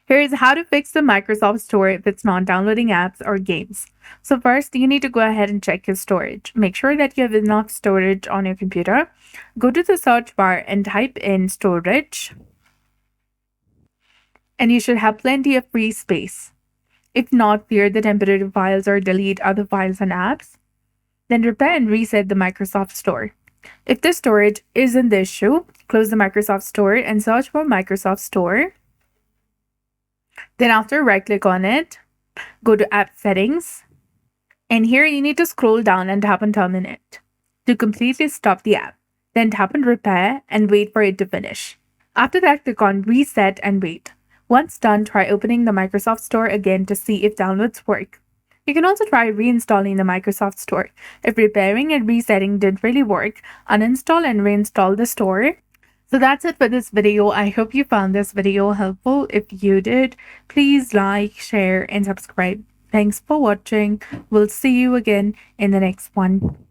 Here's how to fix the Microsoft Store if it's not downloading apps or games. So first, you need to go ahead and check your storage. Make sure that you have enough storage on your computer. Go to the search bar and type in storage, and you should have plenty of free space. If not, clear the temporary files or delete other files and apps. Then repair and reset the Microsoft Store. If the storage isn't the issue, close the Microsoft Store and search for Microsoft Store. Then after, right-click on it, go to App Settings, and here you need to scroll down and tap on Terminate to completely stop the app. Then tap on Repair and wait for it to finish. After that, click on Reset and wait. Once done, try opening the Microsoft Store again to see if downloads work. You can also try reinstalling the Microsoft Store. If repairing and resetting didn't really work, uninstall and reinstall the store. So that's it for this video. I hope you found this video helpful. If you did, please like, share, and subscribe. Thanks for watching. We'll see you again in the next one.